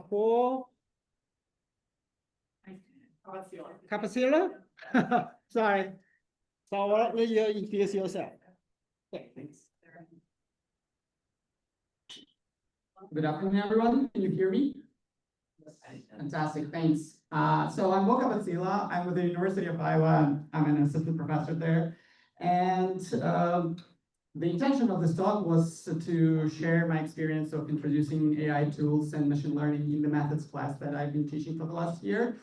for Capacilla? Sorry. So I'll let you introduce yourself. Okay, thanks. Good afternoon, everyone. Can you hear me? Fantastic, thanks. So I'm Will Capacilla. I'm with the University of Iowa. I'm an assistant professor there. And the intention of this talk was to share my experience of introducing AI tools and machine learning in the methods class that I've been teaching for the last year.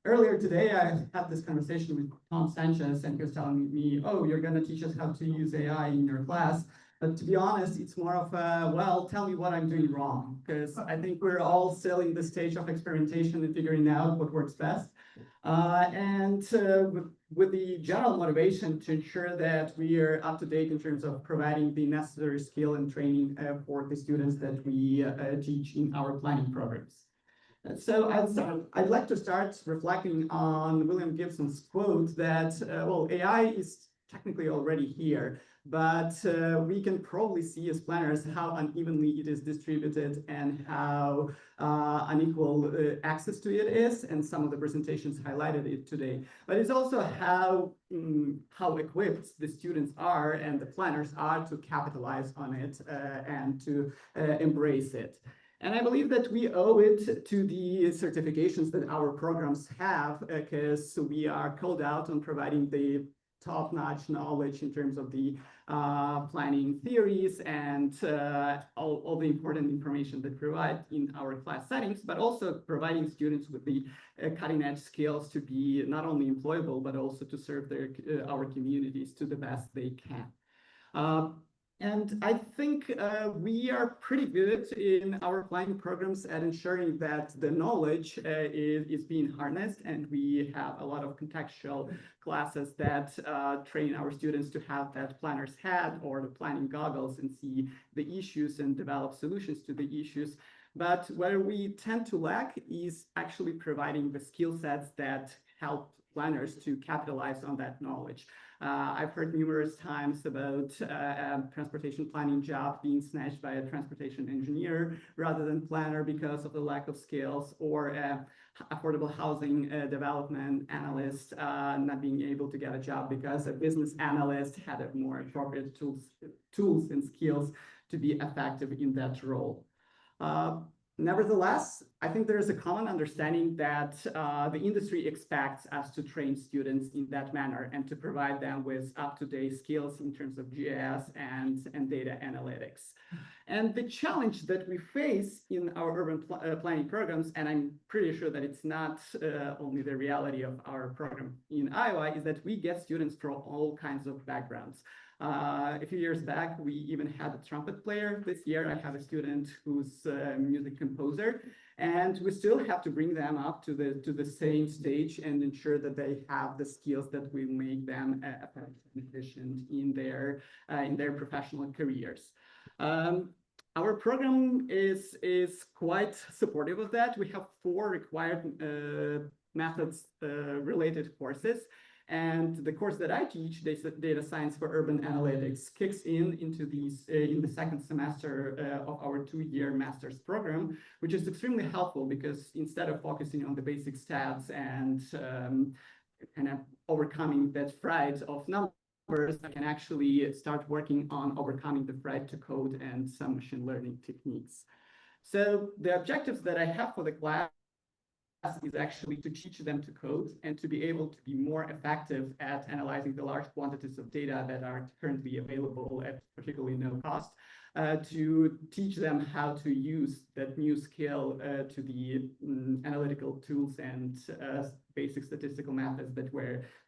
Earlier today, I had this conversation with Tom Sanchez, and he was telling me, oh, you're going to teach us how to use AI in your class. But to be honest, it's more of a, well, tell me what I'm doing wrong, because I think we're all still in the stage of experimentation and figuring out what works best. With the general motivation to ensure that we are up to date in terms of providing the necessary skill and training for the students that we teach in our planning programs. So I'd like to start reflecting on William Gibson's quote that, well, AI is technically already here, but we can probably see as planners how unevenly it is distributed and how unequal access to it is, and some of the presentations highlighted it today. But it's also how equipped the students are and the planners are to capitalize on it and to embrace it. And I believe that we owe it to the certifications that our programs have, because we are called out on providing the top-notch knowledge in terms of the planning theories and all the important information that we provide in our class settings, but also providing students with the cutting-edge skills to be not only employable, but also to serve our communities to the best they can. And I think we are pretty good in our planning programs at ensuring that the knowledge is being harnessed, and we have a lot of contextual classes that train our students to have that planner's hat or the planning goggles and see the issues and develop solutions to the issues. But where we tend to lack is actually providing the skill sets that help planners to capitalize on that knowledge. I've heard numerous times about a transportation planning job being snatched by a transportation engineer rather than planner because of the lack of skills, or affordable housing development analyst not being able to get a job because a business analyst had more appropriate tools and skills to be effective in that role. Nevertheless, I think there is a common understanding that the industry expects us to train students in that manner and to provide them with up-to-date skills in terms of GIS and data analytics. And the challenge that we face in our urban planning programs, and I'm pretty sure that it's not only the reality of our program in Iowa, is that we get students from all kinds of backgrounds. A few years back, we even had a trumpet player. This year, I have a student who's a music composer, and we still have to bring them up to the same stage and ensure that they have the skills that will make them effective and efficient in their professional careers. Our program is quite supportive of that. We have 4 required methods related courses. And the course that I teach, Data Science for Urban Analytics, kicks into these in the second semester of our 2-year master's program, which is extremely helpful because instead of focusing on the basic stats and kind of overcoming that fright of numbers, I can actually start working on overcoming the fright to code and some machine learning techniques. So the objectives that I have for the class is actually to teach them to code and to be able to be more effective at analyzing the large quantities of data that are currently available at particularly no cost, to teach them how to use that new skill to the analytical tools and basic statistical methods that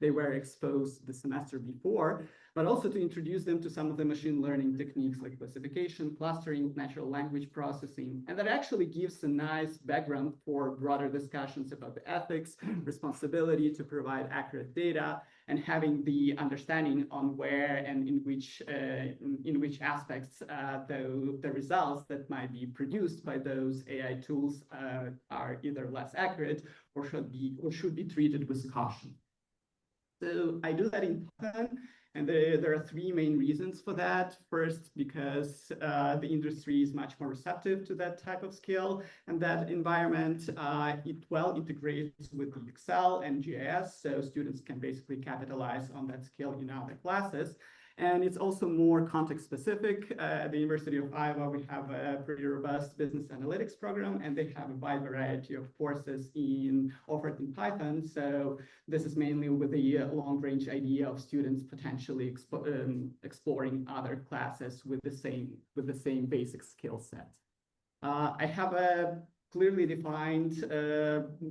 they were exposed the semester before, but also to introduce them to some of the machine learning techniques like classification, clustering, natural language processing. And that actually gives a nice background for broader discussions about the ethics, responsibility to provide accurate data, and having the understanding on where and in which aspects the results that might be produced by those AI tools are either less accurate or should be treated with caution. So I do that in Python, And there are three main reasons for that. First, because the industry is much more receptive to that type of skill and that environment. It well integrates with the Excel and GIS, so students can basically capitalize on that skill in other classes. And it's also more context specific. At the University of Iowa, we have a pretty robust business analytics program, and they have a wide variety of courses offered in Python. So this is mainly with the long-range idea of students potentially exploring other classes with the same basic skill set. I have a clearly defined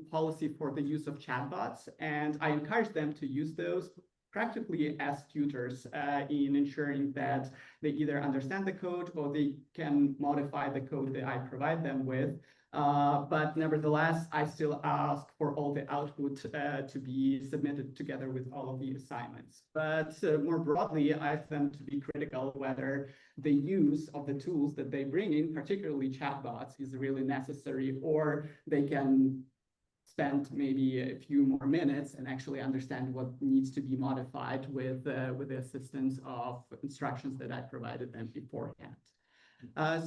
policy for the use of chatbots, and I encourage them to use those practically as tutors in ensuring that they either understand the code or they can modify the code that I provide them with. But nevertheless, I still ask for all the output to be submitted together with all of the assignments. But more broadly, I ask them to be critical whether the use of the tools that they bring in, particularly chatbots, is really necessary, or they can spend maybe a few more minutes and actually understand what needs to be modified with the assistance of instructions that I provided them beforehand.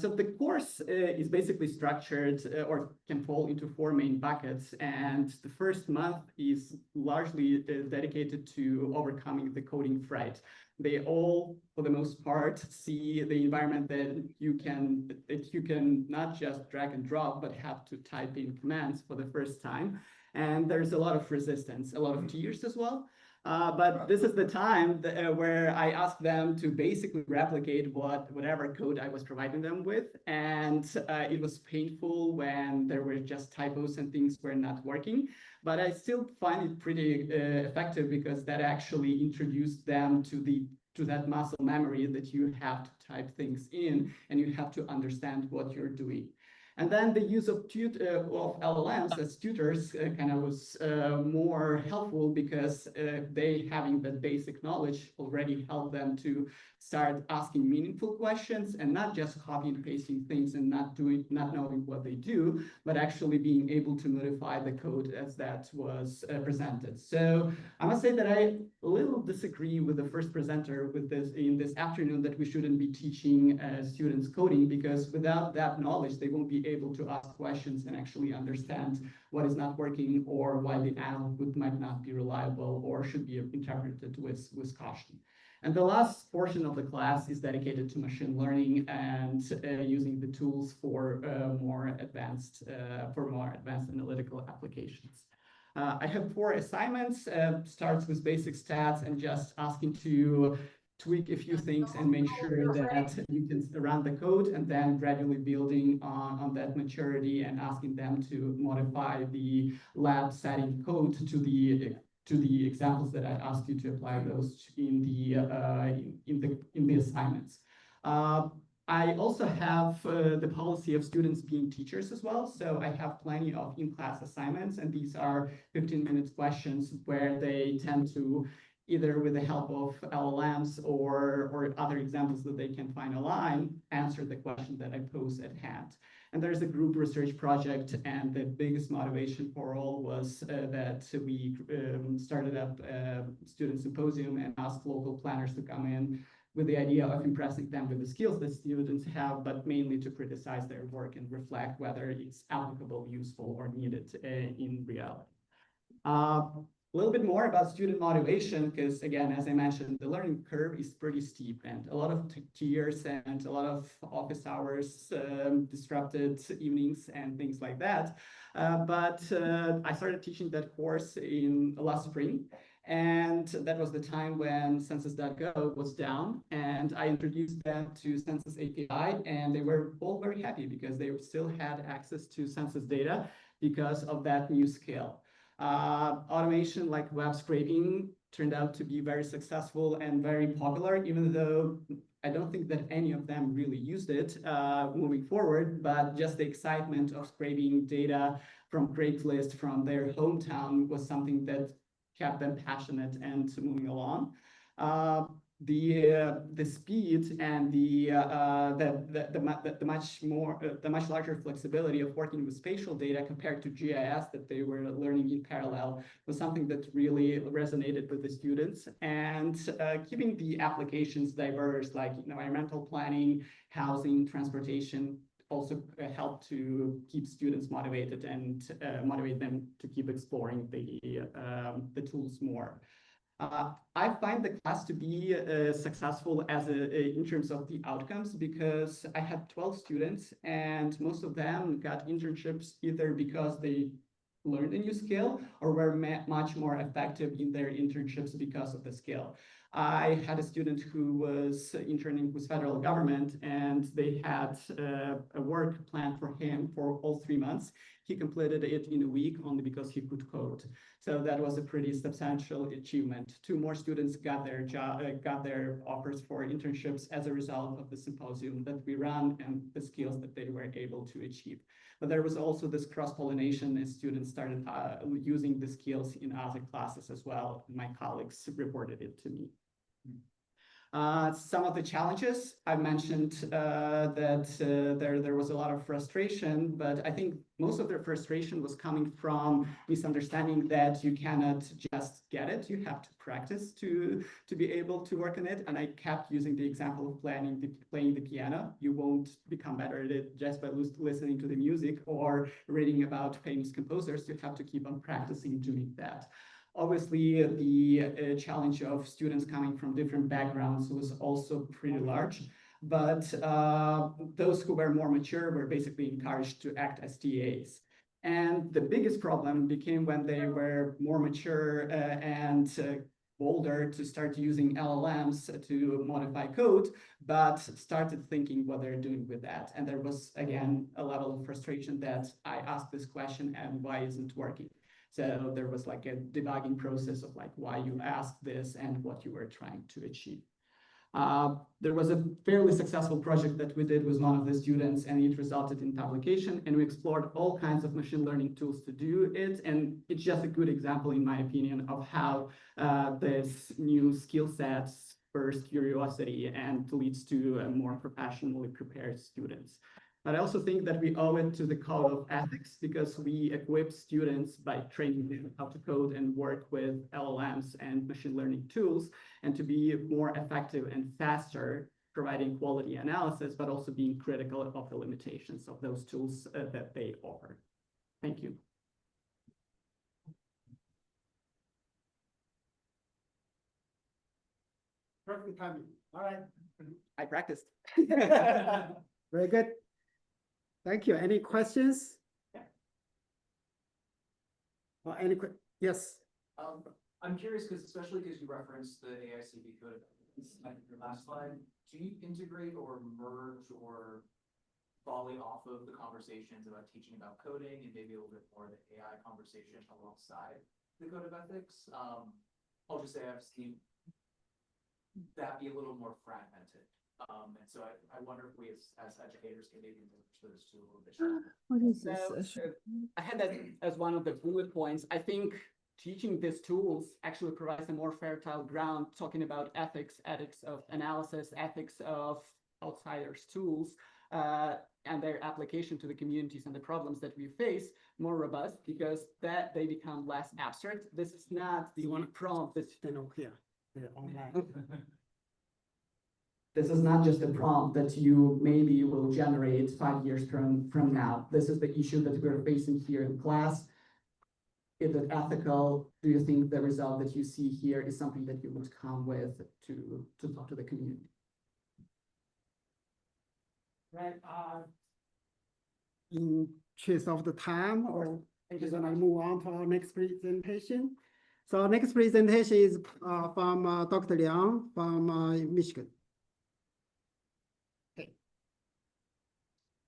So the course is basically structured or can fall into four main buckets. And the first month is largely dedicated to overcoming the coding fright. They all, for the most part, see the environment that you can not just drag and drop, but have to type in commands for the first time. And there's a lot of resistance, a lot of tears as well. But this is the time where I ask them to basically replicate whatever code I was providing them with. And it was painful when there were just typos and things were not working. But I still find it pretty effective because that actually introduced them to that muscle memory that you have to type things in and you have to understand what you're doing. And then the use of LLMs as tutors kind of was more helpful because they, having that basic knowledge, already helped them to start asking meaningful questions and not just copying and pasting things and not knowing what they do, but actually being able to modify the code as that was presented. So I must say that I a little disagree with the first presenter in this afternoon that we shouldn't be teaching students coding, because without that knowledge, they won't be able to ask questions and actually understand what is not working or why the output might not be reliable or should be interpreted with caution. And the last portion of the class is dedicated to machine learning and using the tools for more advanced analytical applications. I have 4 assignments. Starts with basic stats and just asking to tweak a few things and make sure that you can run the code, and then gradually building on that maturity and asking them to modify the lab setting code to the examples that I asked you to apply those in the assignments. I also have the policy of students being teachers as well. So I have plenty of in-class assignments, and these are 15-minute questions where they tend to, either with the help of LLMs or other examples that they can find online, answer the question that I pose at hand. And there's a group research project, and the biggest motivation for all was that we started up a student symposium and asked local planners to come in with the idea of impressing them with the skills that students have, but mainly to criticize their work and reflect whether it's applicable, useful, or needed in reality. A little bit more about student motivation, because again, as I mentioned, the learning curve is pretty steep and a lot of tears and a lot of office hours, disrupted evenings and things like that. But I started teaching that course in last spring. And that was the time when census.gov was down, and I introduced them to Census API, and they were all very happy because they still had access to census data because of that new skill. Automation like web scraping turned out to be very successful and very popular, even though I don't think that any of them really used it moving forward, but just the excitement of scraping data from Craigslist from their hometown was something that kept them passionate and moving along. the speed and the much larger flexibility of working with spatial data compared to GIS that they were learning in parallel was something that really resonated with the students. And keeping the applications diverse, like environmental planning, housing, transportation, also help to keep students motivated and motivate them to keep exploring the tools more. I find the class to be successful in terms of the outcomes, because I had 12 students and most of them got internships either because they learned a new skill or were much more effective in their internships because of the skill. I had a student who was interning with federal government, and they had a work plan for him for all 3 months. He completed it in a week only because he could code. So that was a pretty substantial achievement. 2 more students got their offers for internships as a result of the symposium that we ran and the skills that they were able to achieve. But there was also this cross-pollination as students started using the skills in other classes as well. My colleagues reported it to me. Some of the challenges I mentioned that there was a lot of frustration, but I think most of their frustration was coming from misunderstanding that you cannot just get it. You have to practice to be able to work on it. And I kept using the example of playing the piano. You won't become better at it just by listening to the music or reading about famous composers. You have to keep on practicing doing that. Obviously, the challenge of students coming from different backgrounds was also pretty large, but those who were more mature were basically encouraged to act as TAs. And the biggest problem became when they were more mature and bolder to start using LLMs to modify code, but started thinking what they're doing with that. And there was, again, a level of frustration that I asked this question and why isn't it working? So there was like a debugging process of like why you asked this and what you were trying to achieve. There was a fairly successful project that we did with one of the students, and it resulted in publication, and we explored all kinds of machine learning tools to do it. And it's just a good example, in my opinion, of how this new skill set spurs curiosity and leads to more professionally prepared students. But I also think that we owe it to the code of ethics, because we equip students by training them how to code and work with LLMs and machine learning tools, and to be more effective and faster, providing quality analysis, but also being critical of the limitations of those tools that they offer. Thank you. Perfect timing. All right. I practiced. Very good. Thank you. Any questions? Yeah. Yes. I'm curious because especially because you referenced the AICP code in your last slide, do you integrate or merge or volley off of the conversations about teaching about coding and maybe a little bit more of the AI conversation alongside the code of ethics? I'll just say I've seen that be a little more fragmented. And so I wonder if we as educators can maybe merge those two a little bit. What is this? I had that as one of the bullet points. I think teaching these tools actually provides a more fertile ground, talking about ethics of analysis, ethics of outsiders' tools, and their application to the communities and the problems that we face, more robust, because that they become less abstract. This is not the prompt that's Here, online. This is not just a prompt that you maybe will generate 5 years from now. This is the issue that we're facing here in class. Is it ethical? Do you think the result that you see here is something that you would come with to talk to the community? Right. In choice of the time, or we're gonna move on to our next presentation. So our next presentation is from Dr. Liang from Michigan.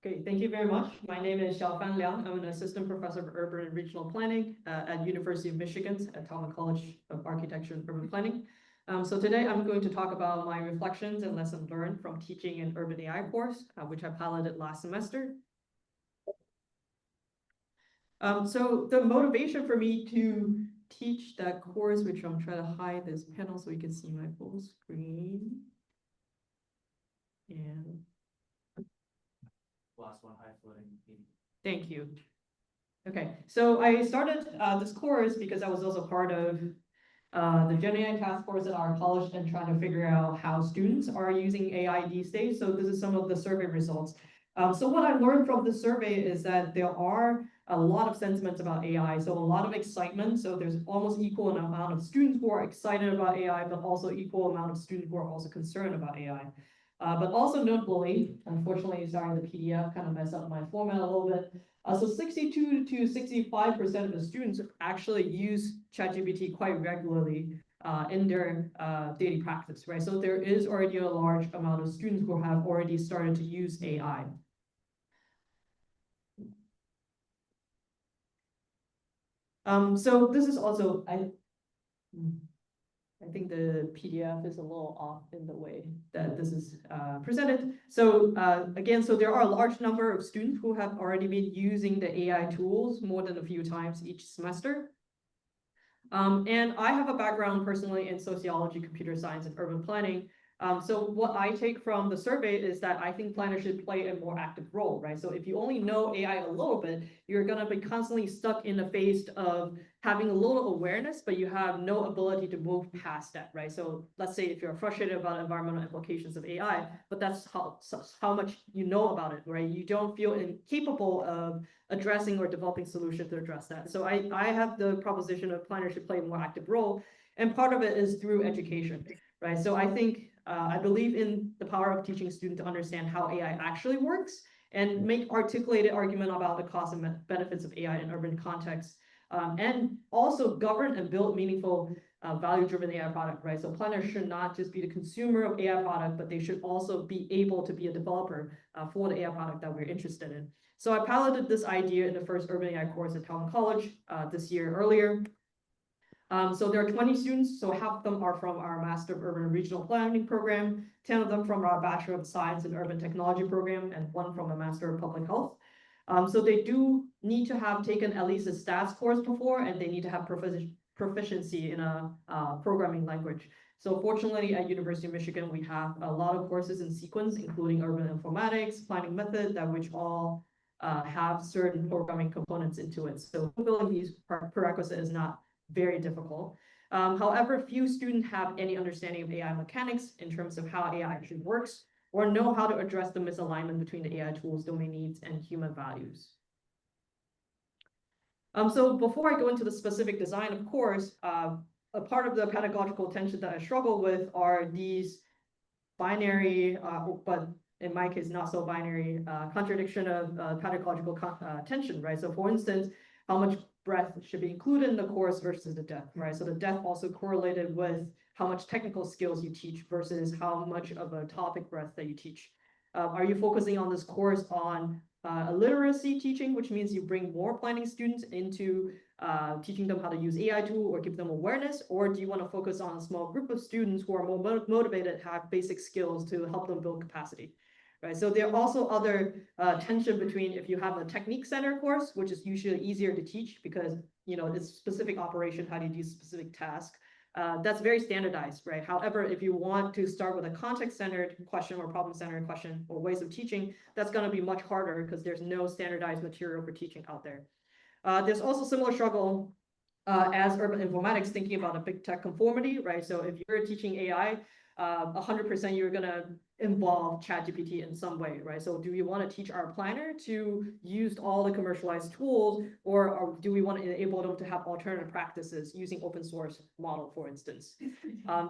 Okay, thank you very much. My name is Xiaofan Liang. I'm an assistant professor of urban and regional planning at University of Michigan at Talbot College of Architecture and Urban Planning. So today I'm going to talk about my reflections and lessons learned from teaching an urban AI course, which I piloted last semester. So the motivation for me to teach that course, which I'm trying to hide this panel so you can see my full screen. And Last one, high floating. thank you. Okay, so I started this course because I was also part of the Gen AI task force at our college and trying to figure out how students are using AI these days. So this is some of the survey results. So what I learned from the survey is that there are a lot of sentiments about AI. So a lot of excitement. So there's almost equal amount of students who are excited about AI, but also equal amount of students who are also concerned about AI. But also notably, unfortunately, sorry, the PDF kind of messed up my format a little bit. So 62 to 65% of the students actually use ChatGPT quite regularly in their daily practice, right? So there is already a large amount of students who have already started to use AI. So this is also, I think the PDF is a little off in the way that this is presented. So again, so there are a large number of students who have already been using the AI tools more than a few times each semester. And I have a background personally in sociology, computer science, and urban planning. So what I take from the survey is that I think planners should play a more active role, right? So if you only know AI a little bit, you're gonna be constantly stuck in the phase of having a little awareness, but you have no ability to move past that, right? So let's say if you're frustrated about environmental implications of AI, but that's how much you know about it, right? You don't feel incapable of addressing or developing solutions to address that. So I have the proposition of planners should play a more active role, and part of it is through education, right? So I think I believe in the power of teaching students to understand how AI actually works and make articulated argument about the costs and benefits of AI in urban contexts, and also govern and build meaningful value-driven AI product, right? So planners should not just be the consumer of AI product, but they should also be able to be a developer for the AI product that we're interested in. So I piloted this idea in the first urban AI course at Talon College this year earlier. So there are 20 students, so half of them are from our Master of Urban and Regional Planning program, 10 of them from our Bachelor of Science in Urban Technology program, and 1 from a Master of Public Health. So they do need to have taken at least a stats course before, and they need to have proficiency in a programming language. So fortunately, at University of Michigan, we have a lot of courses in sequence, including urban informatics, planning method, that which all have certain programming components into it. So fulfilling these prerequisites is not very difficult. However, few students have any understanding of AI mechanics in terms of how AI actually works, or know how to address the misalignment between the AI tools, domain needs, and human values. So before I go into the specific design, of course, a part of the pedagogical tension that I struggle with are these binary, but in my case, not so binary, contradiction of pedagogical tension, right? So for instance, how much breadth should be included in the course versus the depth, right? So the depth also correlated with how much technical skills you teach versus how much of a topic breadth that you teach. Are you focusing on this course on a literacy teaching, which means you bring more planning students into teaching them how to use AI tool or give them awareness, or do you want to focus on a small group of students who are more motivated, have basic skills to help them build capacity? Right, so there are also other tension between if you have a technique center course, which is usually easier to teach because it's specific operation, how do you do specific task. That's very standardized, right? However, if you want to start with a context-centered question or problem-centered question or ways of teaching, that's going to be much harder because there's no standardized material for teaching out there. There's also similar struggle as urban informatics thinking about a big tech conformity, right? So if you're teaching AI, 100% you're going to involve ChatGPT in some way, right? So do we want to teach our planner to use all the commercialized tools, or do we want to enable them to have alternative practices using open source model, for instance?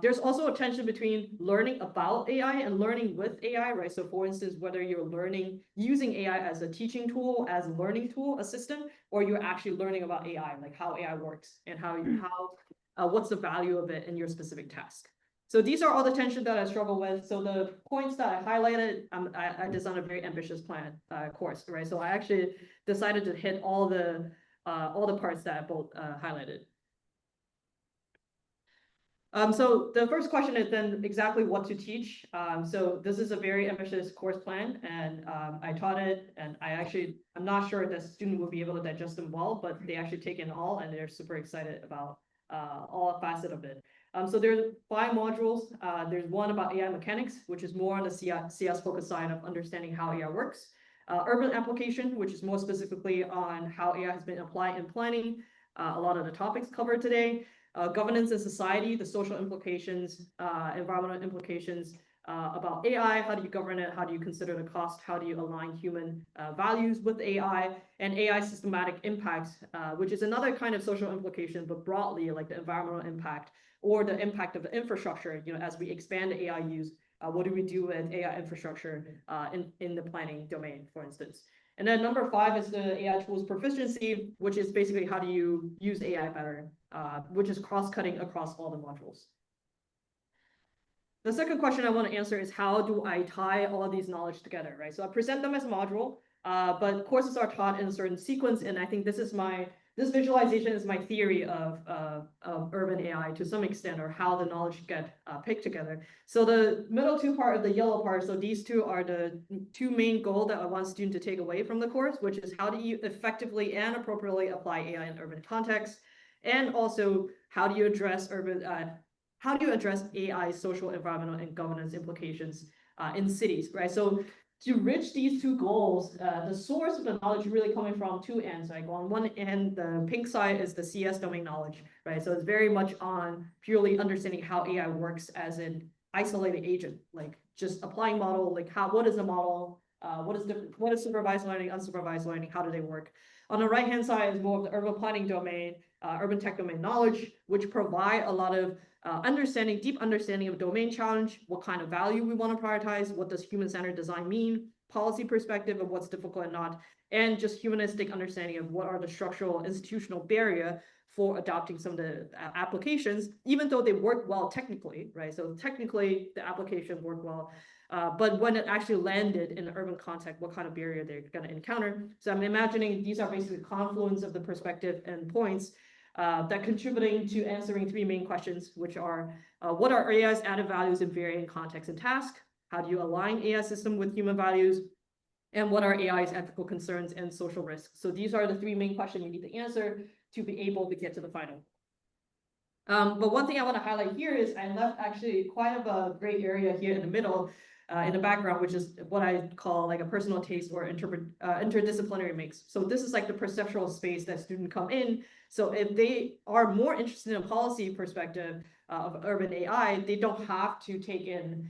There's also a tension between learning about AI and learning with AI, right? So for instance, whether you're learning using AI as a teaching tool, as a learning tool assistant, or you're actually learning about AI, like how AI works and what's the value of it in your specific task. So these are all the tension that I struggle with. So the points that I highlighted, I designed a very ambitious plan course, right? So I actually decided to hit all the parts that I both highlighted. So the first question is then exactly what to teach. So this is a very ambitious course plan, and I taught it, and I'm not sure that student will be able to digest them well, but they actually take in all, and they're super excited about all facet of it. So there's 5 modules. There's one about AI mechanics, which is more on the CS focused side of understanding how AI works. Urban application, which is more specifically on how AI has been applied in planning. A lot of the topics covered today. Governance and society, the social implications, environmental implications about AI. How do you govern it? How do you consider the cost? How do you align human values with AI? And AI systematic impacts, which is another kind of social implication, but broadly like the environmental impact or the impact of the infrastructure. As we expand the AI use, what do we do with AI infrastructure in the planning domain, for instance? And then number 5 is the AI tools proficiency, which is basically how do you use AI better, which is cross-cutting across all the modules. The second question I want to answer is how do I tie all of these knowledge together, right? So I present them as a module, but courses are taught in a certain sequence, and I think this visualization is my theory of urban AI to some extent, or how the knowledge get picked together. So the middle 2 part of the yellow part, so these 2 are the 2 main goals that I want students to take away from the course, which is how do you effectively and appropriately apply AI in urban context, and also how do you address AI social, environmental, and governance implications in cities, right? So to reach these 2 goals, the source of the knowledge really coming from 2 ends. Like on one end, the pink side is the CS domain knowledge, right? So it's very much on purely understanding how AI works as an isolated agent, like just applying model, like what is a model, what is supervised learning, unsupervised learning, how do they work? On the right-hand side is more of the urban planning domain, urban tech domain knowledge, which provide a lot of deep understanding of domain challenge, what kind of value we want to prioritize, what does human-centered design mean, policy perspective of what's difficult and not, and just humanistic understanding of what are the structural institutional barrier for adopting some of the applications, even though they work well technically, right? So technically the applications work well, but when it actually landed in the urban context, what kind of barrier they're going to encounter. So I'm imagining these are basically confluence of the perspective and points that contributing to answering 3 main questions, which are what are AI's added values in varying contexts and tasks? How do you align AI system with human values? And what are AI's ethical concerns and social risks? So these are the 3 main questions you need to answer to be able to get to the final. But one thing I want to highlight here is I left actually quite of a gray area here in the middle, in the background, which is what I call like a personal taste or interdisciplinary mix. So this is like the perceptual space that students come in. So if they are more interested in a policy perspective of urban AI, they don't have to take in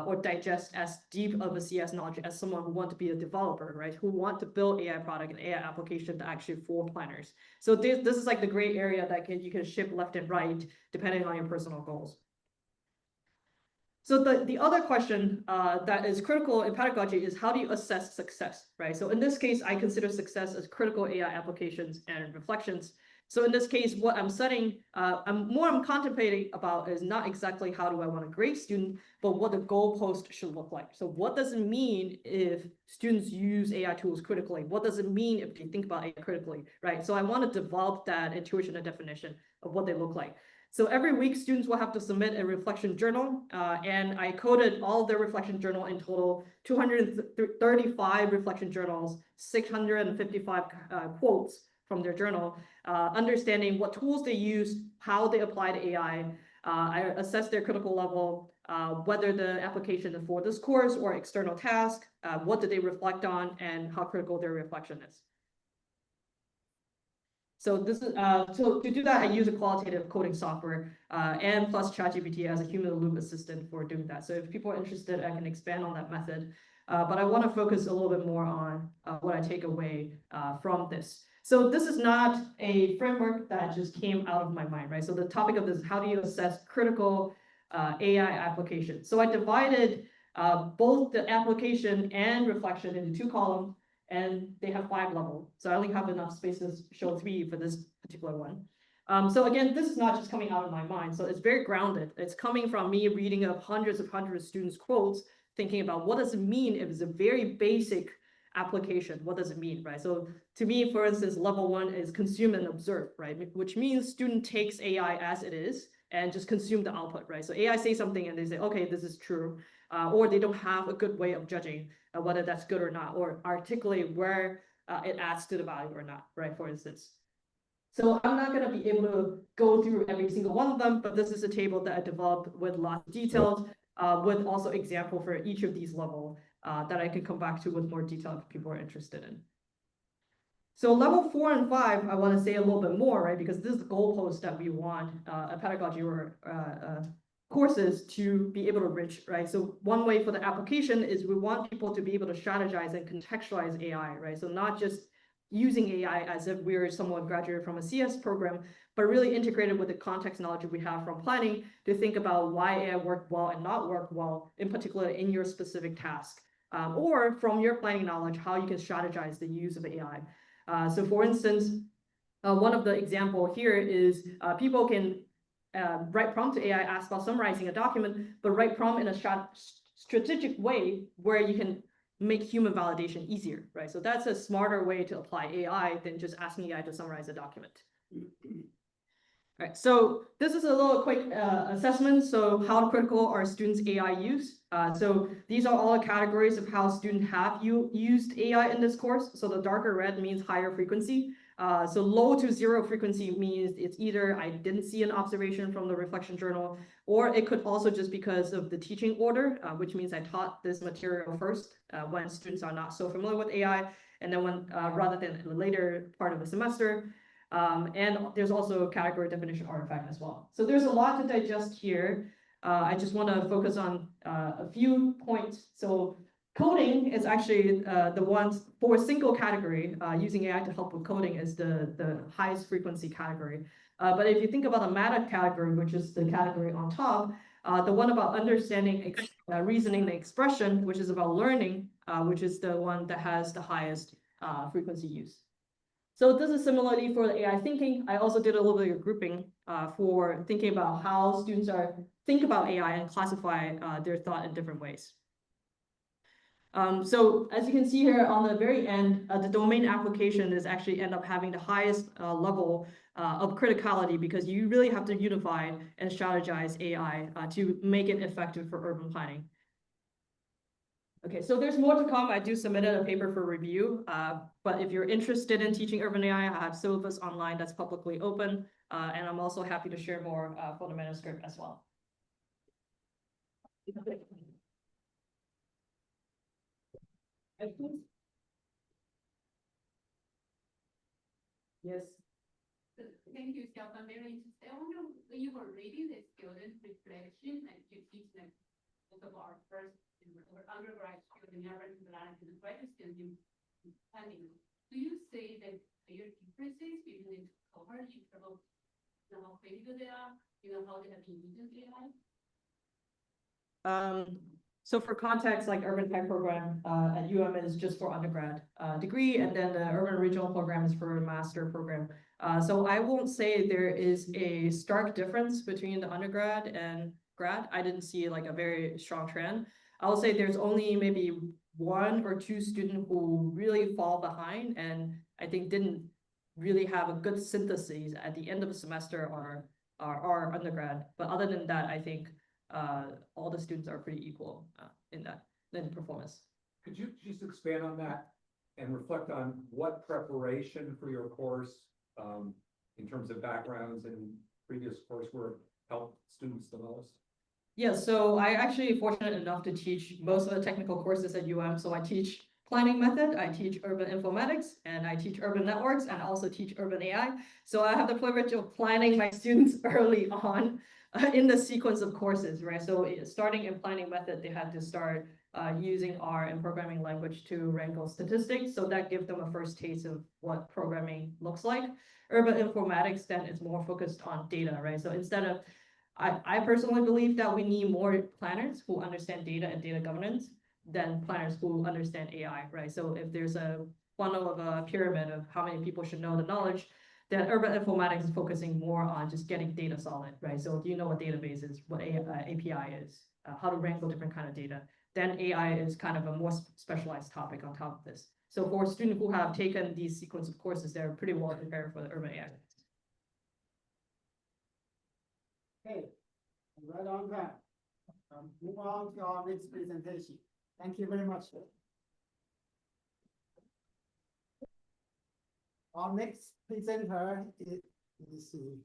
or digest as deep of a CS knowledge as someone who want to be a developer, right? Who want to build AI product and AI application actually for planners. So this is like the gray area that you can shift left and right depending on your personal goals. So the other question that is critical in pedagogy is how do you assess success, right? So in this case, I consider success as critical AI applications and reflections. So in this case, what I'm setting, I'm contemplating about is not exactly how do I want to grade student, but what the goalpost should look like. So what does it mean if students use AI tools critically? What does it mean if they think about AI critically, right? So I want to develop that intuition and definition of what they look like. So every week, students will have to submit a reflection journal, and I coded all the reflection journal in total, 235 reflection journals, 655 quotes from their journal, understanding what tools they use, how they apply to AI. I assess their critical level, whether the application is for this course or external task, what did they reflect on, and how critical their reflection is. So this is so to do that, I use a qualitative coding software and plus ChatGPT as a human loop assistant for doing that. So if people are interested, I can expand on that method. But I want to focus a little bit more on what I take away from this. So this is not a framework that just came out of my mind, right? So the topic of this is how do you assess critical AI applications? So I divided both the application and reflection into 2 columns. And they have 5 levels. So I only have enough space to show 3 for this particular one. So again, this is not just coming out of my mind. So it's very grounded. It's coming from me reading of hundreds of students' quotes, thinking about what does it mean if it's a very basic application? What does it mean, right? So to me, for instance, level 1 is consume and observe, right? Which means student takes AI as it is and just consume the output, right? So AI says something and they say, okay, this is true. Or they don't have a good way of judging whether that's good or not, or articulate where it adds to the value or not, right, for instance. So I'm not going to be able to go through every single one of them, but this is a table that I developed with lots of details, with also example for each of these levels that I can come back to with more detail if people are interested in. So level 4 and 5, I want to say a little bit more, right? Because this is the goalpost that we want a pedagogy or courses to be able to reach, right? So one way for the application is we want people to be able to strategize and contextualize AI, right? So not just using AI as if we're someone graduated from a CS program, but really integrated with the context knowledge we have from planning to think about why AI worked well and not work well, in particular in your specific task. Or from your planning knowledge, how you can strategize the use of AI. So for instance, one of the example here is people can write prompt to AI, ask about summarizing a document, but write prompt in a strategic way where you can make human validation easier, right? So that's a smarter way to apply AI than just asking AI to summarize a document. All right, so this is a little quick assessment. So how critical are students' AI use? So these are all categories of how students have used AI in this course. So the darker red means higher frequency. So low to zero frequency means it's either I didn't see an observation from the reflection journal, or it could also just because of the teaching order, which means I taught this material first when students are not so familiar with AI, and then when rather than the later part of the semester. And there's also a category definition artifact as well. So there's a lot to digest here. I just want to focus on a few points. So coding is actually the ones for a single category, using AI to help with coding is the highest frequency category. But if you think about the meta category, which is the category on top, the one about understanding, reasoning, the expression, which is about learning, which is the one that has the highest frequency use. So this is similarly for the AI thinking. I also did a little bit of grouping for thinking about how students think about AI and classify their thought in different ways. So as you can see here on the very end, the domain application is actually end up having the highest level of criticality because you really have to unify and strategize AI to make it effective for urban planning. Okay, so there's more to come. I do submitted a paper for review, but if you're interested in teaching urban AI, I have syllabus online that's publicly open, and I'm also happy to share more for the manuscript as well. Yes. Thank you, Xiao. I'm very interested. I wonder when you were reading the student reflection and you teach them both of our first undergrad student average and the graduate student planning. Do you say that there are differences between the cohorts in terms of how critical they are, how they have been using AI? So for context, like urban tech program at is just for undergrad degree, and then the urban regional program is for a master program. So I won't say there is a stark difference between the undergrad and grad. I didn't see like a very strong trend. I will say there's only maybe 1 or 2 students who really fall behind, and I think didn't really have a good synthesis at the end of the semester or undergrad. But other than that, I think all the students are pretty equal in performance. Could you just expand on that and reflect on what preparation for your course in terms of backgrounds and previous coursework helped students the most? Yeah, so I actually fortunate enough to teach most of the technical courses at So I teach planning method, I teach urban informatics, and I teach urban networks, and also teach urban AI. So I have the privilege of planning my students early on in the sequence of courses, right? So starting in planning method, they had to start using R and programming language to wrangle statistics. So that gives them a first taste of what programming looks like. Urban informatics then is more focused on data, right? So instead of, I personally believe that we need more planners who understand data and data governance than planners who understand AI, right? So if there's a funnel of a pyramid of how many people should know the knowledge, then urban informatics is focusing more on just getting data solid, right? So do you know what database is, what API is, how to wrangle different kind of data? Then AI is kind of a more specialized topic on top of this. So for students who have taken these sequence of courses, they're pretty well prepared for the urban AI. Okay, right on time. Move on to our next presentation. Thank you very much. Our next presenter is, let me see.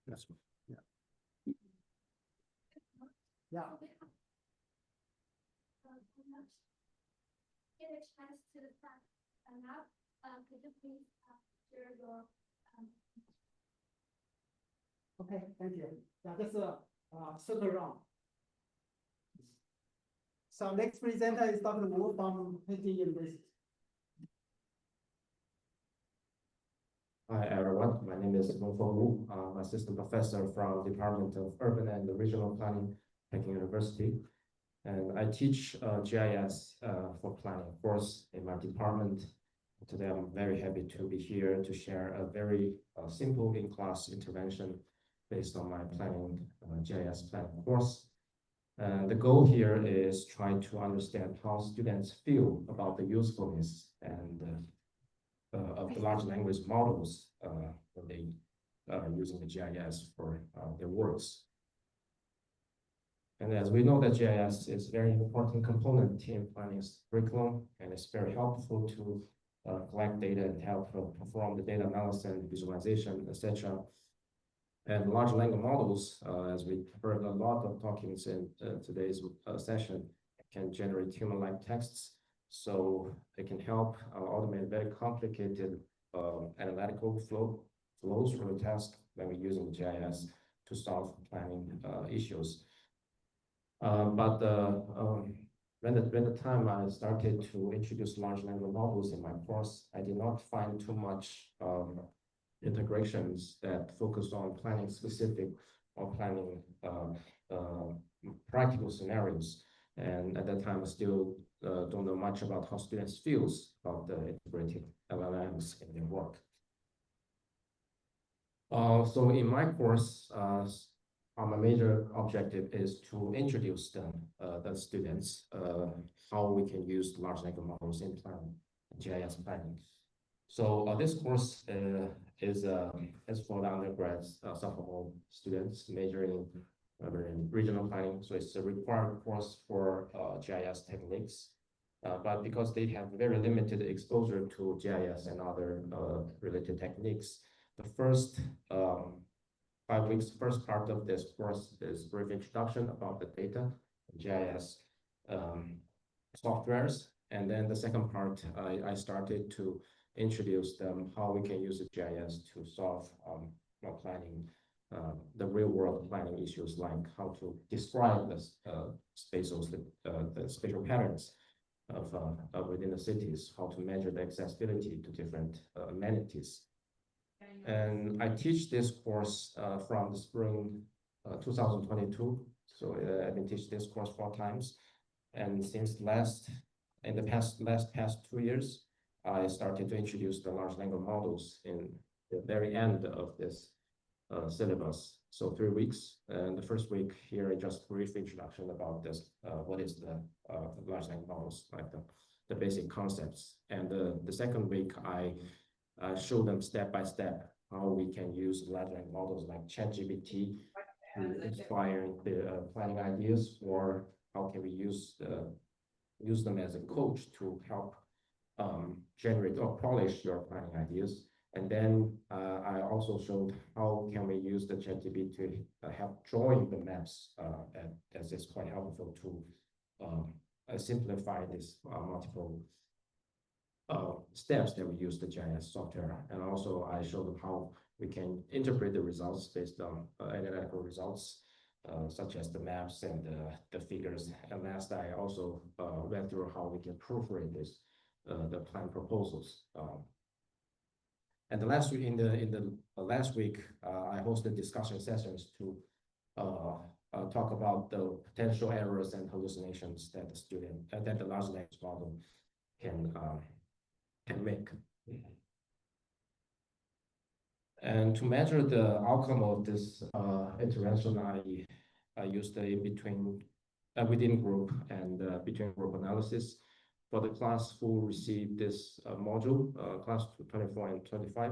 That's one, yeah. Yeah. Get a chance to sign up, could you please share your Okay, thank you. Yeah, that's a circle round. So next presenter is Dr. Wu from Peking University. Hi everyone, my name is Mengfeng Wu. I'm assistant professor from Department of Urban and Regional Planning, Peking University. And I teach GIS for planning course in my department. Today I'm very happy to be here to share a very simple in-class intervention based on my planning GIS planning course. The goal here is trying to understand how students feel about the usefulness and of the large language models when they using the GIS for their works. And as we know that GIS is a very important component in planning's curriculum, and it's very helpful to collect data and help perform the data analysis and visualization, etc. And large language models, as we heard a lot of talkings in today's session, can generate human-like texts. So it can help automate very complicated analytical flows from the task when we're using GIS to solve planning issues. But when the time I started to introduce large language models in my course, I did not find too much integrations that focus on planning specific or planning practical scenarios. And at that time, I still don't know much about how students feels about the integrated LLMs in their work. So in my course, my major objective is to introduce them, the students, how we can use large language models in planning, GIS planning. So this course is for the undergrads, sophomore students majoring in regional planning. So it's a required course for GIS techniques. But because they have very limited exposure to GIS and other related techniques, the first 5 weeks, first part of this course is brief introduction about the data, GIS softwares. And then the second part, I started to introduce them how we can use the GIS to solve planning, the real world planning issues, like how to describe the spatial patterns of within the cities, how to measure the accessibility to different amenities. And I teach this course from the spring 2022. So I've been teaching this course 4 times. And since past 2 years, I started to introduce the large language models in the very end of this syllabus. So 3 weeks. And the first week here, just brief introduction about this, what is the large language models, like the basic concepts. And the second week, I show them step by step how we can use large language models like ChatGPT to inspire the planning ideas, or how can we use them as a coach to help generate or polish your planning ideas. And then I also showed how can we use the ChatGPT to help drawing the maps, as it's quite helpful to simplify this multiple steps that we use the GIS software. And also I showed them how we can interpret the results based on analytical results, such as the maps and the figures. And last, I also went through how we can proofread this, the plan proposals. And the last week, in the last week, I hosted discussion sessions to talk about the potential errors and hallucinations that the large language model can make. And to measure the outcome of this intervention, I used the within group and between group analysis. For the class who received this module, class 24 and 25,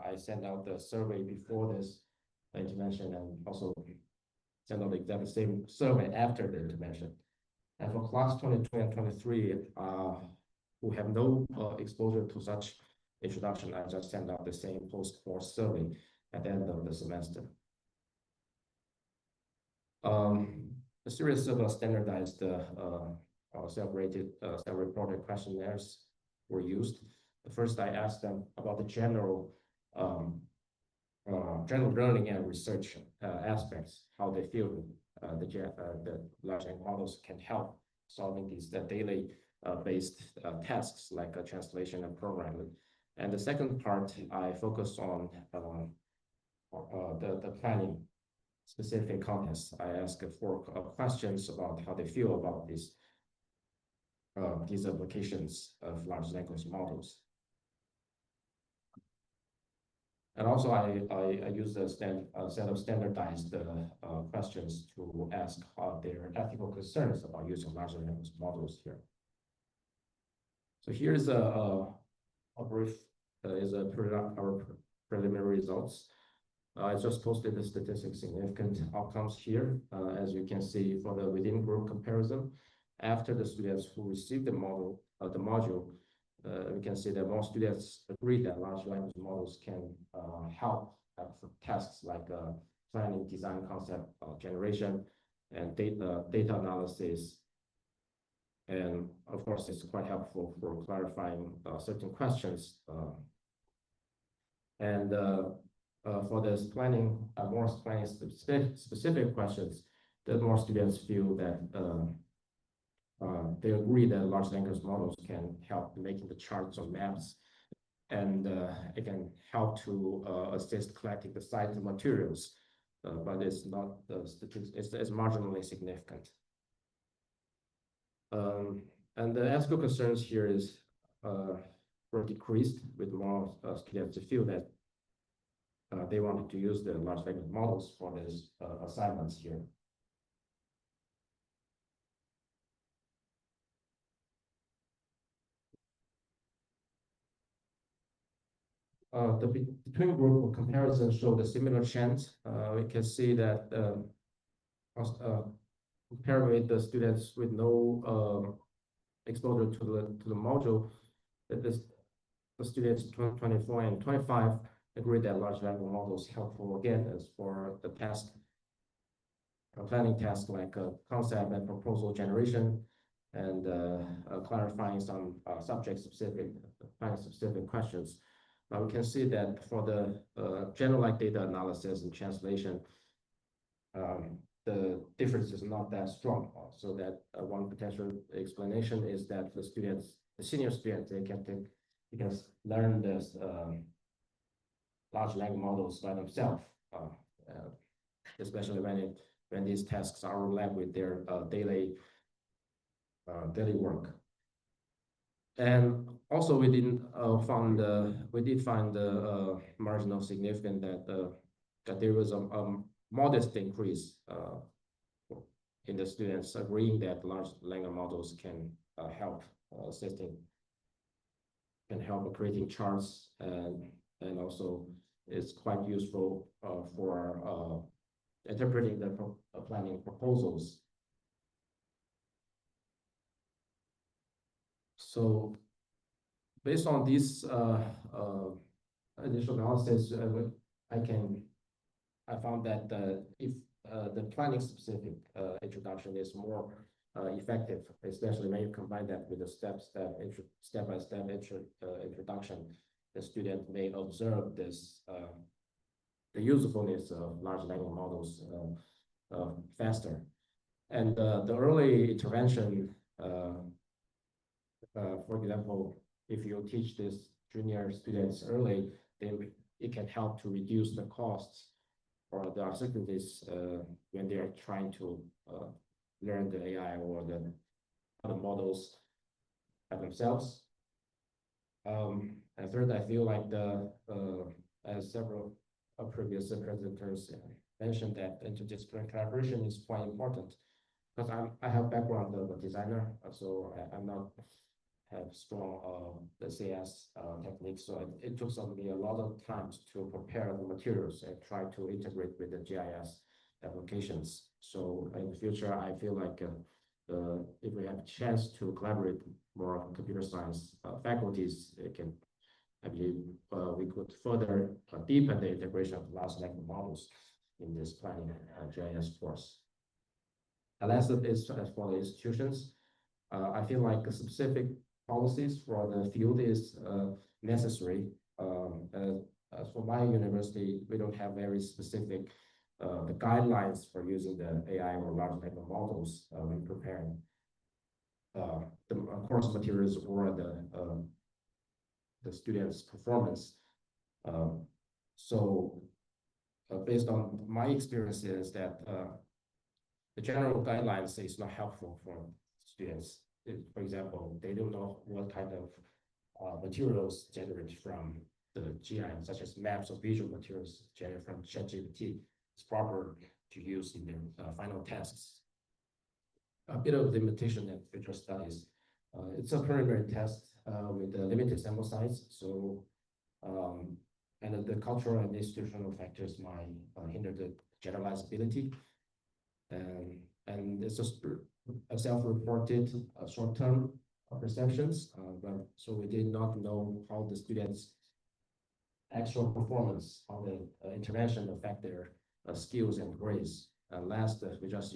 I sent out the survey before this intervention, and also sent out the exact same survey after the intervention. And for class 22 and 23, who have no exposure to such introduction, I just send out the same post-course survey at the end of the semester. A series of standardized self-rated, self-reported questionnaires were used. First, I asked them about the general learning and research aspects, how they feel the large language models can help solving these daily based tasks like translation and programming. And the second part, I focused on the planning specific context. I asked 4 questions about how they feel about these applications of large language models. And also, I used a set of standardized questions to ask their ethical concerns about using large language models here. So here's a brief our preliminary results. I just posted the statistically significant outcomes here. As you can see, for the within group comparison, after the students who received the module, we can see that more students agree that large language models can help for tasks like planning, design, concept generation, and data analysis. And of course, it's quite helpful for clarifying certain questions. For this planning, more planning specific questions, the more students feel that they agree that large language models can help making the charts or maps, and it can help to assist collecting the site materials, but it's not it's marginally significant. And the ethical concerns here is were decreased with more students to feel that they wanted to use the large language models for these assignments here. The between group comparison showed a similar trend. We can see that compared with the students with no exposure to the module, that the students 24 and 25 agree that large language models helpful again as for the task, planning tasks like concept and proposal generation, and clarifying some subject-specific, planning-specific questions. We can see that for the generalized data analysis and translation, the difference is not that strong. So that one potential explanation is that the students, the senior students, they can learn this large language models by themselves, especially when these tasks are overlapped with their daily work. And also, we did find marginal significant that there was a modest increase in the students agreeing that large language models can help creating charts, and also it's quite useful for interpreting the planning proposals. So based on this initial analysis, I found that if the planning specific introduction is more effective, especially when you combine that with the step-by-step introduction, the student may observe this the usefulness of large language models faster. And the early intervention, for example, if you teach these junior students early, then it can help to reduce the costs or the uncertainties when they are trying to learn the AI or the other models by themselves. And third, I feel like as several previous presenters mentioned, that interdisciplinary collaboration is quite important, because I have background of a designer, so I'm not have strong the CS techniques. So it took me a lot of time to prepare the materials and try to integrate with the GIS applications. So in the future, I feel like if we have a chance to collaborate more on computer science faculties, I believe we could further deepen the integration of large language models in this planning GIS course. And last is for the institutions. I feel like the specific policies for the field is necessary. As for my university, we don't have very specific the guidelines for using the AI or large language models when preparing the course materials or the students' performance. Based on my experiences, that the general guidelines is not helpful for students. For example, they don't know what kind of materials generated from the GIS, such as maps or visual materials generated from ChatGPT. It's proper to use in their final tasks. A bit of limitation in future studies. It's a preliminary test with a limited sample size, so and the cultural and institutional factors might hinder the generalizability. And it's just a self-reported short-term perceptions, but so we did not know how the students' actual performance, how the intervention affect their skills and grades. Last, we just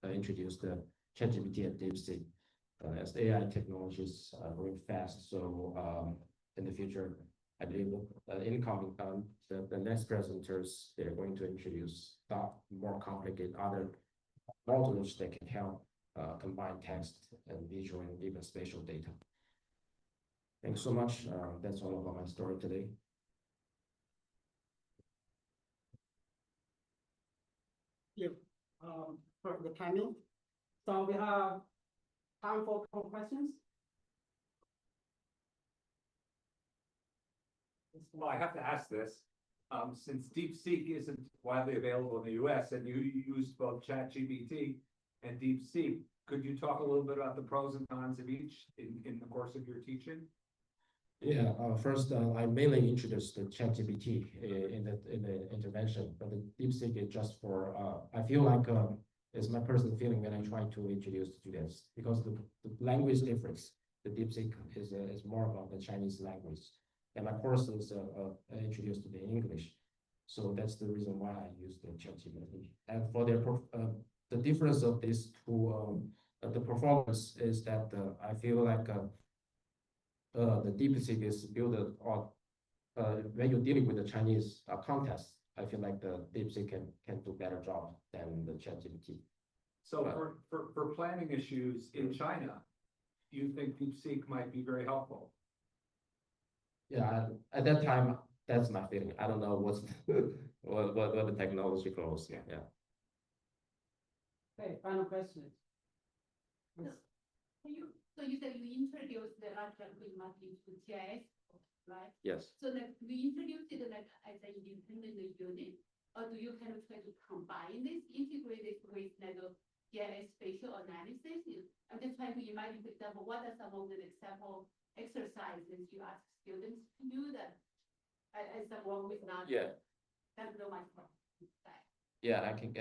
introduced the ChatGPT and DeepSeek as the AI technologies growing fast. So in the future, I believe incoming the next presenters, they're going to introduce more complicated other models that can help combine text and visual and even spatial data. Thanks so much. That's all about my story today. Yeah, for the timing. So we have time for a couple questions. Well, I have to ask this, since DeepSeek isn't widely available in the US and you use both ChatGPT and DeepSeek, could you talk a little bit about the pros and cons of each in the course of your teaching? Yeah, first, I mainly introduced the ChatGPT in the intervention, but the DeepSeek is just for, I feel like it's my personal feeling when I try to introduce students, because the language difference. The DeepSeek is more about the Chinese language, and my course is introduced to the English. So that's the reason why I use the ChatGPT. And for the difference of these two, the performance is that I feel like the DeepSeek is built on when you're dealing with the Chinese context. I feel like the DeepSeek can do better job than the ChatGPT. So for planning issues in China, do you think DeepSeek might be very helpful? Yeah, at that time, that's my feeling. I don't know what's what the technology goes. Yeah. Okay, final question. Yes. So you said you introduced the large language model into GIS, right? Yes. So that we introduced it like as an independent unit, or do you kind of try to combine this, integrate it with like a GIS spatial analysis? I'm just trying to imagine, for example, what are some of the example exercises you ask students to do that as someone with not don't know much about that? Yeah, I can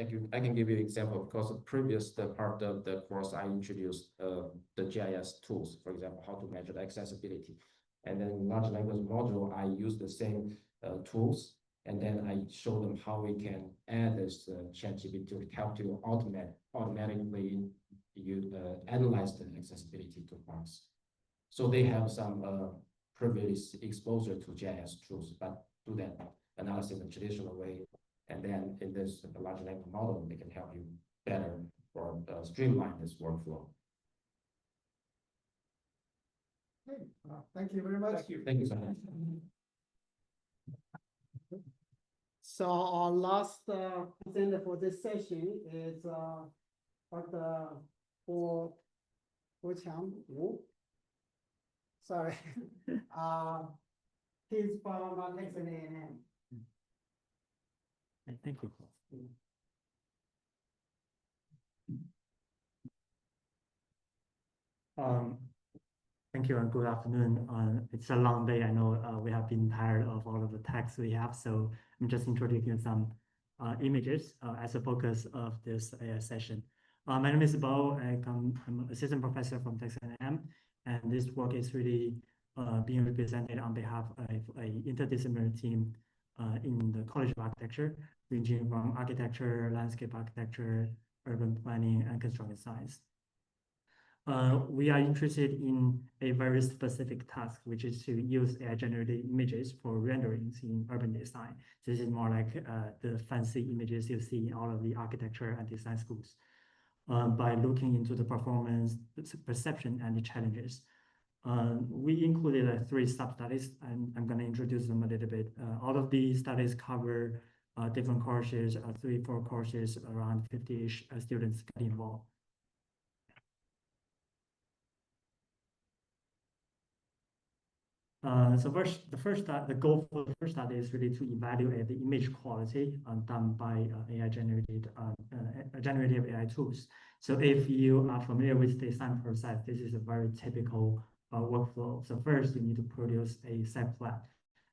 give you an example, because the previous part of the course I introduced the GIS tools, for example, how to measure the accessibility, and then large language module I use the same tools, and then I show them how we can add this ChatGPT to help you automatically analyze the accessibility to parts. So they have some previous exposure to GIS tools, but do that analysis in a traditional way. And then in this large language model, they can help you better or streamline this workflow. Okay, thank you very much. Thank you. Thank you so much. So our last presenter for this session is Dr. Hu Wu. Sorry, he's from Texas A&M. Thank you. Thank you and good afternoon. It's a long day. I know we have been tired of all of the texts we have, so I'm just introducing some images as a focus of this session. My name is Bo. I'm an assistant professor from Texas A&M, and this work is really being represented on behalf of an interdisciplinary team in the College of Architecture, ranging from architecture, landscape architecture, urban planning, and construction science. We are interested in a very specific task, which is to use AI-generated images for renderings in urban design. So this is more like the fancy images you see in all of the architecture and design schools. By looking into the performance, perception, and the challenges. We included 3 sub-studies, and I'm going to introduce them a little bit. All of these studies cover different courses, 3-4 courses, around 50-ish students get involved. So the goal for the first study is really to evaluate the image quality done by generative AI tools. So if you are familiar with the design process, this is a very typical workflow. So first, you need to produce a set plan,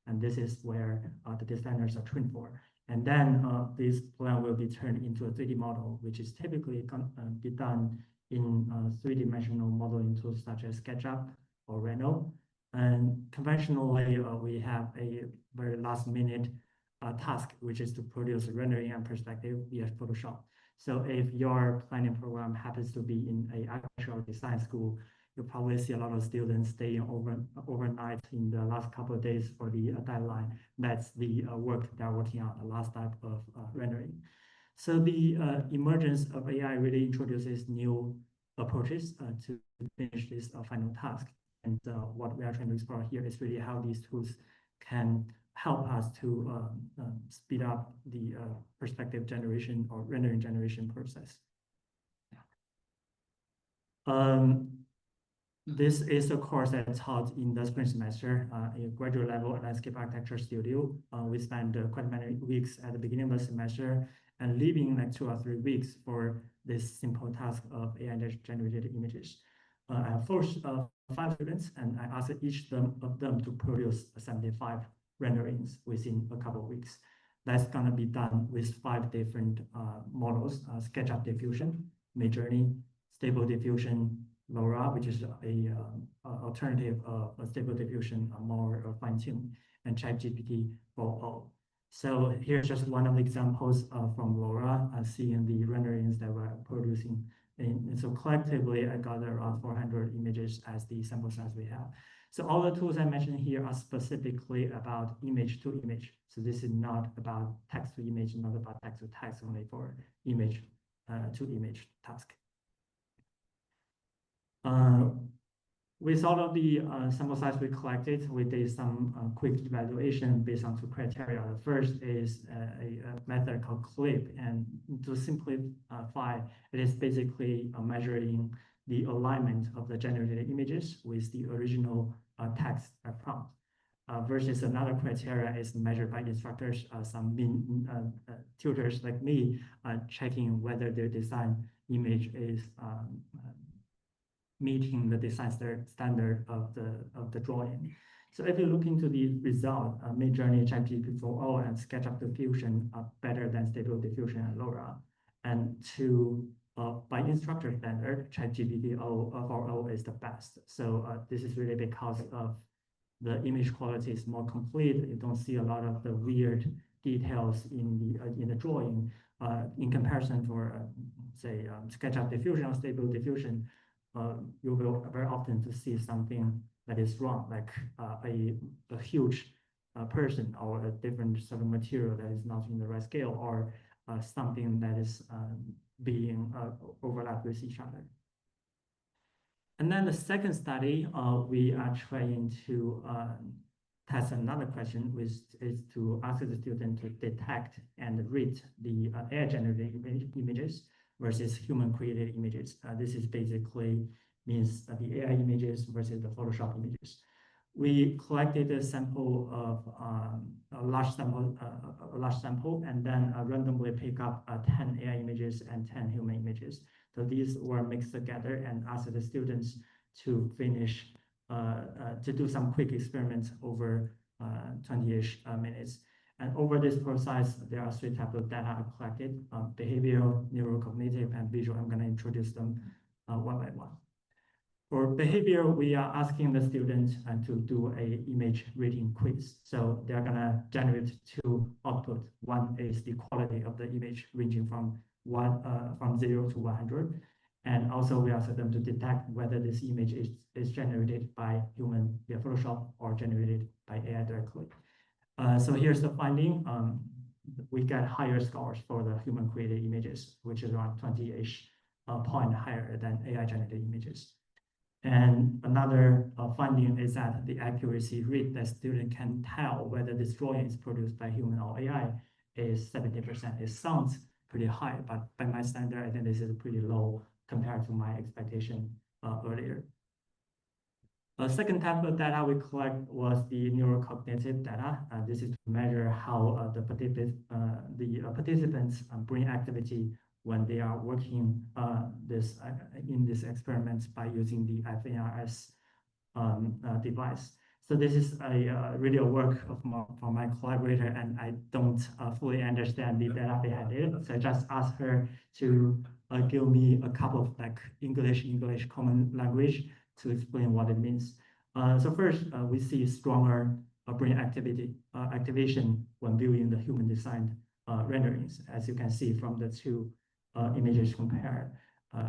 and this is where the designers are trained for. And then this plan will be turned into a 3D model, which is typically going to be done in 3-dimensional modeling tools such as SketchUp or Rhino. And conventionally, we have a very last-minute task, which is to produce a rendering and perspective via Photoshop. So if your planning program happens to be in an actual design school, you'll probably see a lot of students staying overnight in the last couple of days for the deadline. That's the work they're working on, the last type of rendering. So the emergence of AI really introduces new approaches to finish this final task. And what we are trying to explore here is really how these tools can help us to speed up the perspective generation or rendering generation process. This is a course that I taught in the spring semester, a graduate level landscape architecture studio. We spent quite many weeks at the beginning of the semester and leaving like 2 or 3 weeks for this simple task of AI-generated images. I have 5 students, and I asked each of them to produce 75 renderings within a couple of weeks. That's going to be done with 5 different models: SketchUp Diffusion, Midjourney, Stable Diffusion, LoRa, which is a alternative of Stable Diffusion, more fine-tuned, and ChatGPT 4.0. So here's just one of the examples from LoRa, seeing the renderings that we're producing. And so collectively, I got around 400 images as the sample size we have. So all the tools I mentioned here are specifically about image to image. So this is not about text to image, not about text to text, only for image to image task. With all of the sample size we collected, we did some quick evaluation based on 2 criteria. The first is a method called CLIP, and to simplify, it is basically measuring the alignment of the generated images with the original text prompt. Versus another criteria is measured by instructors, some tutors like me, checking whether their design image is meeting the design standard of the drawing. So if you look into the result, Midjourney, ChatGPT 4.0, and SketchUp Diffusion are better than Stable Diffusion and LoRa. And by instructor standard, ChatGPT 4.0 is the best. So this is really because of the image quality is more complete. You don't see a lot of the weird details in the drawing. In comparison for say SketchUp Diffusion or Stable Diffusion, you will very often to see something that is wrong, like a huge person or a different sort of material that is not in the right scale, or something that is being overlapped with each other. And then the second study, we are trying to test another question, which is to ask the student to detect and read the AI-generated images versus human-created images. This is basically means the AI images versus the Photoshop images. We collected a sample of a large sample, and then randomly pick up 10 AI images and 10 human images. So these were mixed together and asked the students to finish to do some quick experiments over 20-ish minutes. And over this process, there are 3 types of data collected: behavioral, neurocognitive, and visual. I'm going to introduce them one by one. For behavior, we are asking the students to do a image rating quiz. So they're going to generate 2 outputs. One is the quality of the image ranging from 0 to 100. And also we ask them to detect whether this image is generated by human via Photoshop or generated by AI directly. So here's the finding. We get higher scores for the human created images, which is around 20-ish point higher than AI generated images. And another finding is that the accuracy rate that student can tell whether this drawing is produced by human or AI is 70%. It sounds pretty high, but by my standard, I think this is pretty low compared to my expectation earlier. The second type of data we collect was the neurocognitive data. This is to measure how the participants' brain activity when they are working in this experiment by using the FNRS device. So this is really a work from my collaborator, and I don't fully understand the data behind it. So I just asked her to give me a couple of English common language to explain what it means. So first, we see stronger brain activation when viewing the human designed renderings, as you can see from the 2 images compared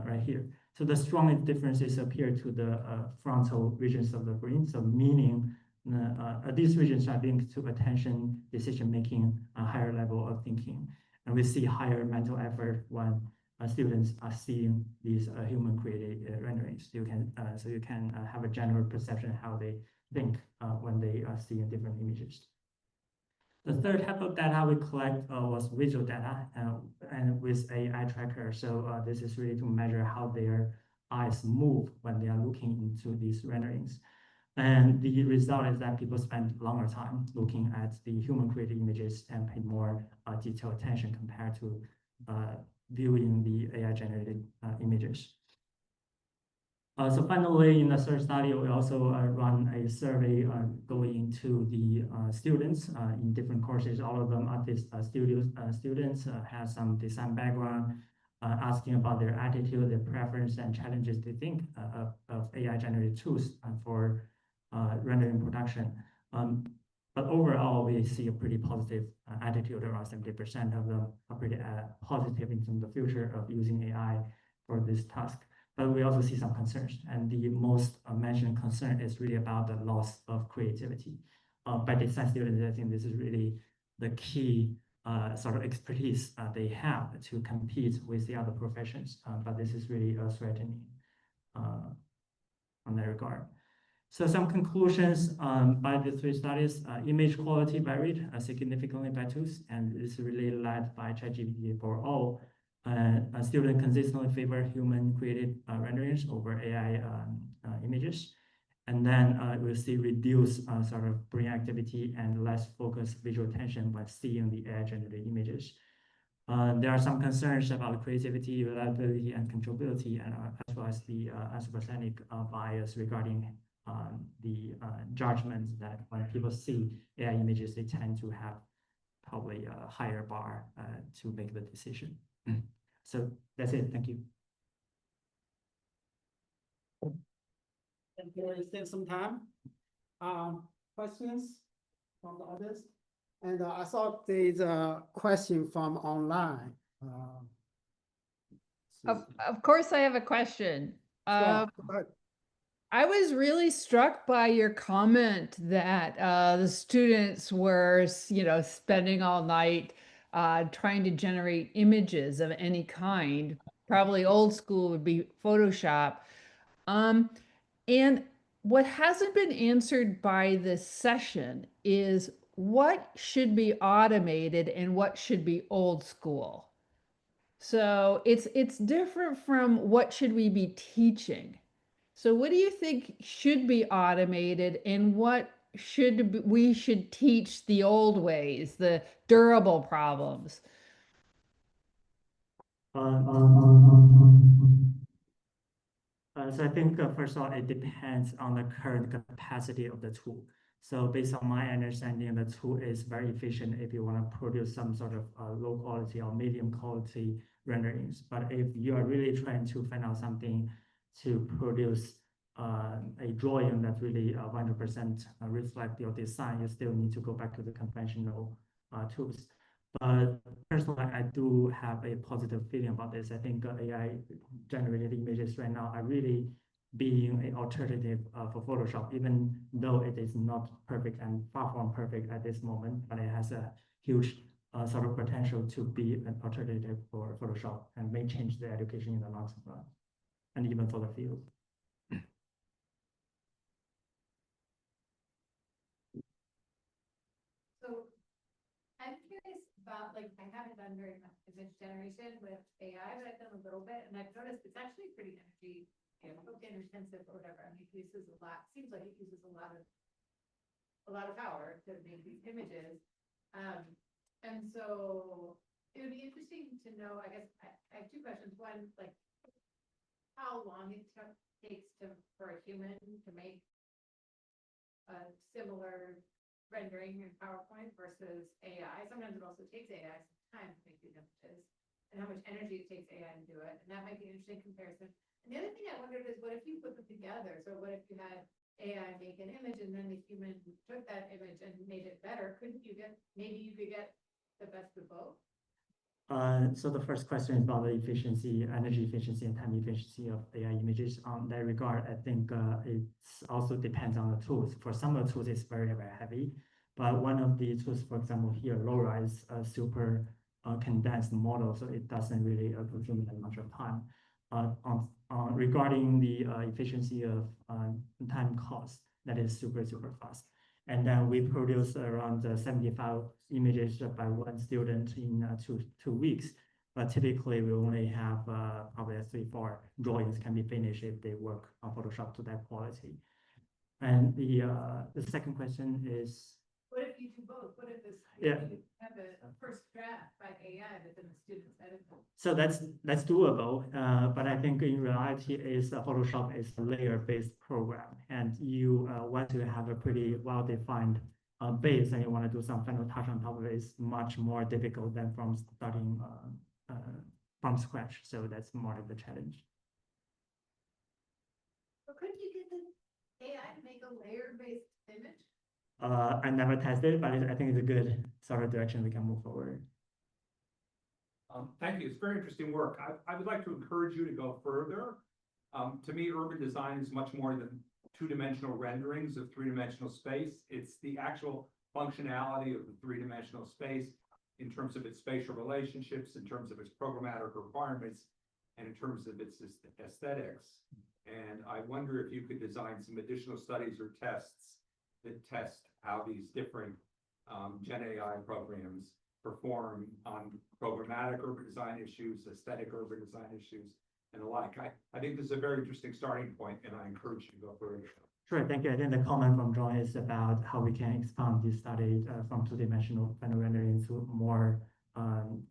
right here. So the strongest differences appear to the frontal regions of the brain. So meaning these regions are linked to attention, decision making, a higher level of thinking, and we see higher mental effort when students are seeing these human created renderings. So you can have a general perception of how they think when they are seeing different images. The third type of data we collect was visual data and with a eye tracker. So this is really to measure how their eyes move when they are looking into these renderings. And the result is that people spend longer time looking at the human created images and pay more detailed attention compared to viewing the AI generated images. So finally, in the third study, we also run a survey going to the students in different courses. All of them are students have some design background, asking about their attitude, their preference, and challenges they think of AI-generated tools for rendering production. But overall, we see a pretty positive attitude. Around 70% of them are pretty positive in terms of the future of using AI for this task. But we also see some concerns, and the most mentioned concern is really about the loss of creativity. By design students, I think this is really the key sort of expertise they have to compete with the other professions, but this is really threatening on that regard. So some conclusions by the 3 studies: image quality varied significantly by tools, and this is really led by ChatGPT 4.0. Students consistently favor human-created renderings over AI images. And then we'll see reduced sort of brain activity and less focused visual attention when seeing the AI-generated images. There are some concerns about creativity, reliability, and controllability, and as well as the anthropocenic bias regarding the judgments that when people see AI images, they tend to have probably a higher bar to make the decision. So that's it. Thank you. Thank you. We spend some time. Questions from the others? And I saw there's a question from online. Of course, I have a question. Go ahead. I was really struck by your comment that the students were, spending all night trying to generate images of any kind. Probably old school would be Photoshop. And what hasn't been answered by this session is what should be automated and what should be old school. So it's different from what should we be teaching. So what do you think should be automated and what we should teach the old ways, the durable problems? So I think first of all, it depends on the current capacity of the tool. So based on my understanding, the tool is very efficient if you want to produce some sort of low quality or medium quality renderings. But if you are really trying to find out something to produce a drawing that really 100% reflect your design, you still need to go back to the conventional tools. But personally, I do have a positive feeling about this. I think AI generated images right now are really being an alternative for Photoshop, even though it is not perfect and far from perfect at this moment, but it has a huge sort of potential to be an alternative for Photoshop and may change the education in the long run, and even for the field. So I'm curious about, like, I haven't done very much image generation with AI, but I've done a little bit, and I've noticed it's actually pretty energy, intensive or whatever. I mean, it uses a lot, seems like it uses a lot of power to make these images. And so it would be interesting to know, I guess, I have two questions. One, like, how long it takes for a human to make a similar rendering in PowerPoint versus AI. Sometimes it also takes AI some time to make these images, and how much energy it takes AI to do it. And that might be an interesting comparison. And the other thing I wondered is, what if you put them together? So what if you had AI make an image and then the human took that image and made it better? Couldn't you get, maybe you could get the best of both? So the first question is about the efficiency, energy efficiency, and time efficiency of AI images. On that regard, I think it also depends on the tools. For some of the tools, it's very, very heavy. But one of the tools, for example, here, LoRa is a super condensed model, so it doesn't really consume that much of time. Regarding the efficiency of time cost, that is super, super fast. And then we produce around 75 images by one student in 2 weeks. But typically, we only have probably 3-4 drawings can be finished if they work on Photoshop to that quality. And the second question is, what if you do both? What if this, yeah, you have a first draft by AI, but then the students edit them? so that's doable, but I think in reality is Photoshop is a layer-based program, and you want to have a pretty well-defined base, and you want to do some final touch on top of it is much more difficult than from starting from scratch. So that's more of the challenge. But couldn't you get the AI to make a layer-based image? I never tested it, but I think it's a good sort of direction we can move forward. Thank you. It's very interesting work. I would like to encourage you to go further. To me, urban design is much more than two-dimensional renderings of three-dimensional space. It's the actual functionality of the three-dimensional space in terms of its spatial relationships, in terms of its programmatic requirements, and in terms of its aesthetics. And I wonder if you could design some additional studies or tests that test how these different Gen AI programs perform on programmatic urban design issues, aesthetic urban design issues, and the like. I think this is a very interesting starting point, and I encourage you to go further. Sure, thank you. I think the comment from John is about how we can expand this study from two-dimensional final rendering to more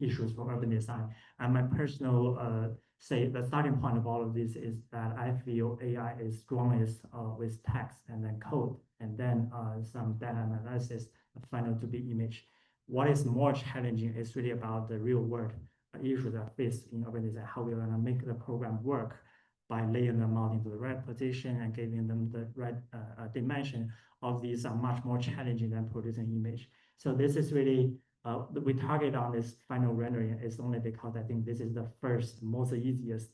issues for urban design. And my personal say the starting point of all of this is that I feel AI is strongest with text and then code, and then some data analysis, final to be image. What is more challenging is really about the real world issues that face in urban design, how we're gonna make the program work by laying them out into the right position and giving them the right dimension. All these are much more challenging than producing image. So this is really, we target on this final rendering is only because I think this is the first, most easiest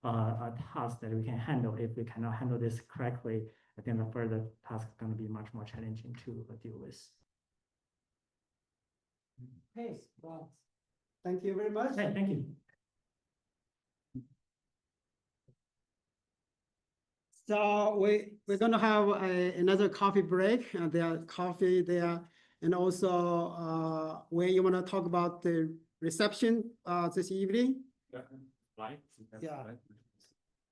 task that we can handle. If we cannot handle this correctly, I think the further task is going to be much more challenging to deal with. Okay, well, thank you very much. Hey, thank you. So we're gonna have another coffee break. There are coffee there, and also where you wanna talk about the reception this evening. Right. Yeah.